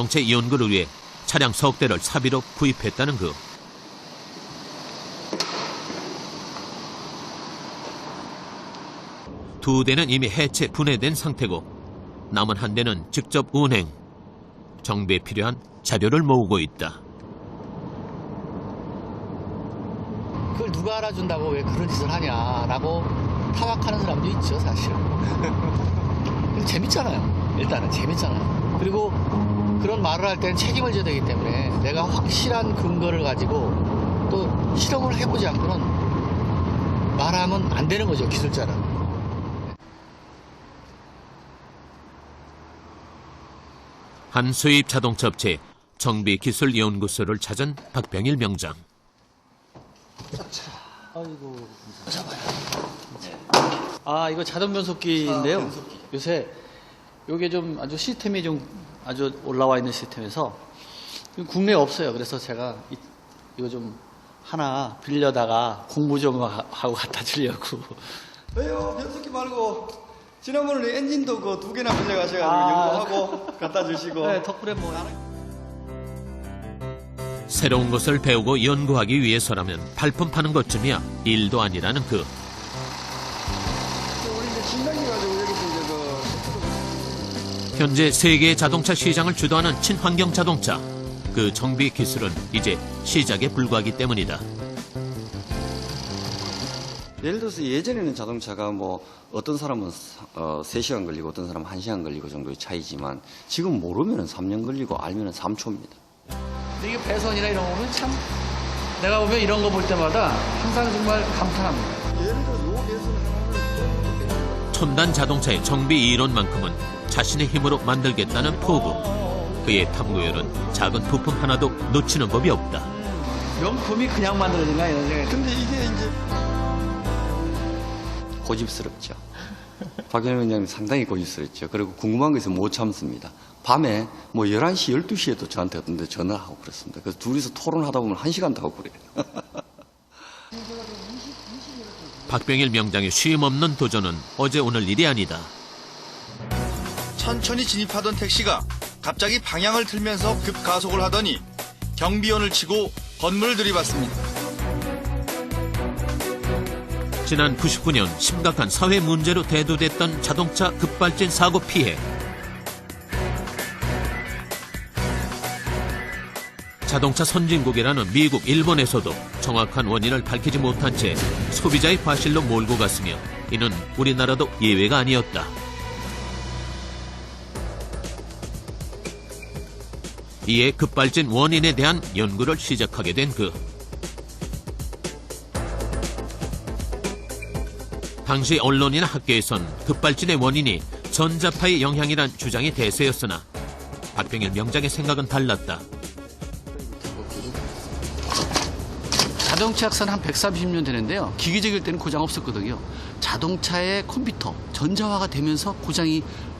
자동차 연구를 위해 차량 석 대를 사비로 구입했다는 그. 두 대는 이미 해체 분해된 상태고 남은 한 대는 직접 운행. 정비에 필요한 자료를 모으고 있다. 그걸 누가 알아준다고 왜 그런 짓을 하냐라고 타박하는 사람도 있죠, 사실. 근데 재밌잖아요. 일단은 재밌잖아요. 그리고 그런 말을 할 때는 책임을 져야 되기 때문에 내가 확실한 근거를 가지고 또 실험을 해보지 않고는 말하면 안 되는 거죠, 기술자는. 한 수입 자동차 업체 정비기술연구소를 찾은 박병일 명장. 아이고, 잡아요. 이거 자동 변속기인데요. 요새 이게 좀 아주 시스템이 좀 아주 올라와 있는 시스템에서 국내에 없어요. 그래서 제가 이거 좀 하나 빌려다가 공부 좀 하고 갖다 주려고. 왜요? 변속기 말고 지난번에 엔진도 그 2개나 빌려가셔가지고 연구하고 갖다 주시고. 네, 덕분에 뭐. 새로운 것을 배우고 연구하기 위해서라면 발품 파는 것쯤이야 일도 아니라는 그. 우리 이제 진단기 가지고 여기서 이제 현재 세계 자동차 시장을 주도하는 친환경 자동차. 그 정비 기술은 이제 시작에 불과하기 때문이다. 예를 들어서 예전에는 자동차가 뭐 어떤 사람은 3시간 걸리고 어떤 사람은 1시간 걸리고 정도의 차이지만 지금 모르면 3년 걸리고 알면 3초입니다. 이게 배선이나 이런 거 보면 참 내가 보면 이런 거 볼 때마다 항상 정말 감탄합니다. 예를 들어 요 배선 하나는 첨단 자동차의 정비 이론만큼은 자신의 힘으로 만들겠다는 포부. 그의 탐구열은 작은 부품 하나도 놓치는 법이 없다. 명품이 그냥 만들어진가 이런 생각이. 근데 이게 이제 고집스럽죠. 박현일 원장님 상당히 고집스럽죠. 그리고 궁금한 거 있으면 못 참습니다. 밤에 뭐 11시, 12시에도 저한테 어떤 데 전화를 하고 그랬습니다. 그래서 둘이서 토론하다 보면 1시간도 하고 그래요. 박병일 명장의 쉼없는 도전은 어제 오늘 일이 아니다. 천천히 진입하던 택시가 갑자기 방향을 틀면서 급가속을 하더니 경비원을 치고 건물을 들이받습니다. 지난 99년 심각한 사회 문제로 대두됐던 자동차 급발진 사고 피해. 자동차 선진국이라는 미국, 일본에서도 정확한 원인을 밝히지 못한 채 소비자의 과실로 몰고 갔으며 이는 우리나라도 예외가 아니었다. 이에 급발진 원인에 대한 연구를 시작하게 된 그. 당시 언론이나 학계에선 급발진의 원인이 전자파의 영향이란 주장이 대세였으나 박병일 명장의 생각은 달랐다. 자동차 역사는 한 130년 되는데요. 기계적일 때는 고장 없었거든요. 자동차의 컴퓨터, 전자화가 되면서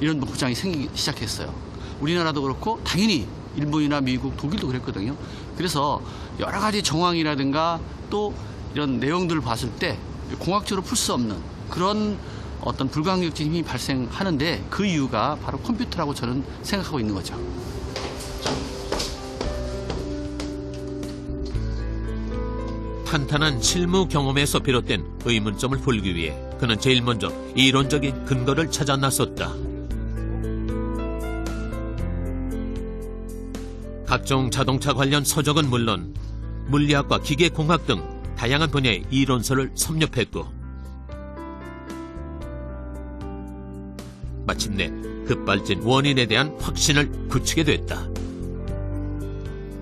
이런 고장이 생기기 시작했어요. 우리나라도 그렇고 당연히 일본이나 미국, 독일도 그랬거든요. 그래서 여러 가지 정황이라든가 또 이런 내용들을 봤을 때 공학적으로 풀 수 없는 그런 어떤 불가항력적인 힘이 발생하는데 그 이유가 바로 컴퓨터라고 저는 생각하고 있는 거죠. 탄탄한 실무 경험에서 비롯된 의문점을 풀기 위해 그는 제일 먼저 이론적인 근거를 찾아 나섰다. 각종 자동차 관련 서적은 물론 물리학과 기계공학 등 다양한 분야의 이론서를 섭렵했고 마침내 급발진 원인에 대한 확신을 굳히게 됐다.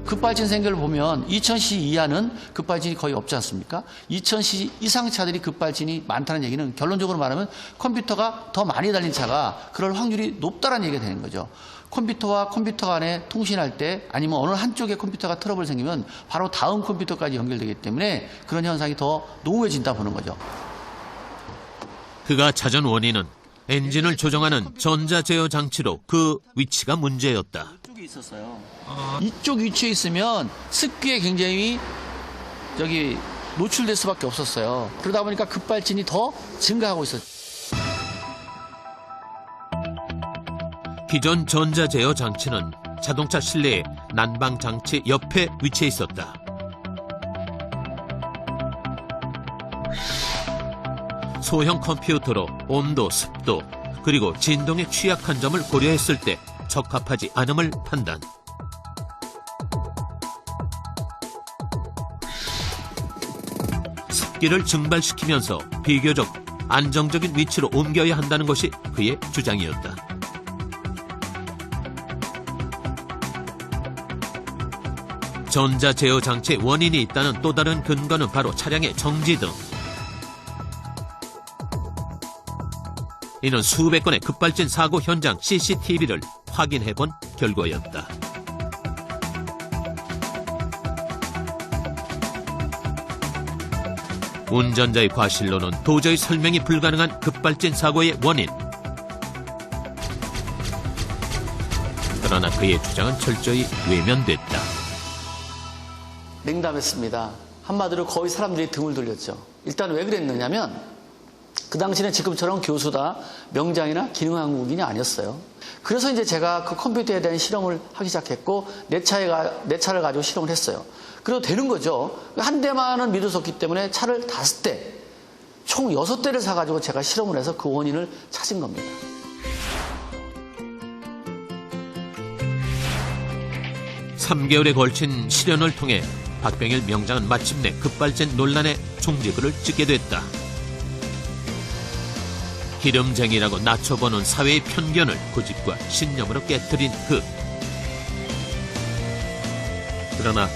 급발진 생결을 보면 2000cc 이하는 급발진이 거의 없지 않습니까? 2000cc 이상 차들이 급발진이 많다는 얘기는 결론적으로 말하면 컴퓨터가 더 많이 달린 차가 그럴 확률이 높다는 얘기가 되는 거죠. 컴퓨터와 컴퓨터 간에 통신할 때 아니면 어느 한쪽에 컴퓨터가 트러블 생기면 바로 다음 컴퓨터까지 연결되기 때문에 그런 현상이 더 노후해진다 보는 거죠. 그가 찾은 원인은 엔진을 조정하는 전자제어 장치로 그 위치가 문제였다. 이쪽에 있었어요. 이쪽 위치에 있으면 습기에 굉장히 노출될 수밖에 없었어요. 그러다 보니까 급발진이 더 증가하고 있었죠. 기존 전자제어 장치는 자동차 실내의 난방 장치 옆에 위치해 있었다. 소형 컴퓨터로 온도, 습도, 그리고 진동에 취약한 점을 고려했을 때 적합하지 않음을 판단. 습기를 증발시키면서 비교적 안정적인 위치로 옮겨야 한다는 것이 그의 주장이었다. 전자 제어 장치의 원인이 있다는 또 다른 근거는 바로 차량의 정지등. 이는 수백 건의 급발진 사고 현장 CCTV를 확인해본 결과였다. 운전자의 과실로는 도저히 설명이 불가능한 급발진 사고의 원인. 그러나 그의 주장은 철저히 외면됐다. 냉담했습니다. 한마디로 거의 사람들이 등을 돌렸죠. 일단 왜 그랬느냐면 그 당시는 지금처럼 교수다, 명장이나 기능항공인이 아니었어요. 그래서 이제 제가 그 컴퓨터에 대한 실험을 하기 시작했고 내 차를 가지고 실험을 했어요. 그래도 되는 거죠. 한 대만은 믿을 수 없기 때문에 차를 5대, 총 6대를 사가지고 제가 실험을 해서 그 원인을 찾은 겁니다. (3개월에) 걸친 실현을 통해 박병일 명장은 마침내 급발진 논란의 종지부를 찍게 됐다. 기름쟁이라고 낮춰보는 사회의 편견을 고집과 신념으로 깨뜨린 그러나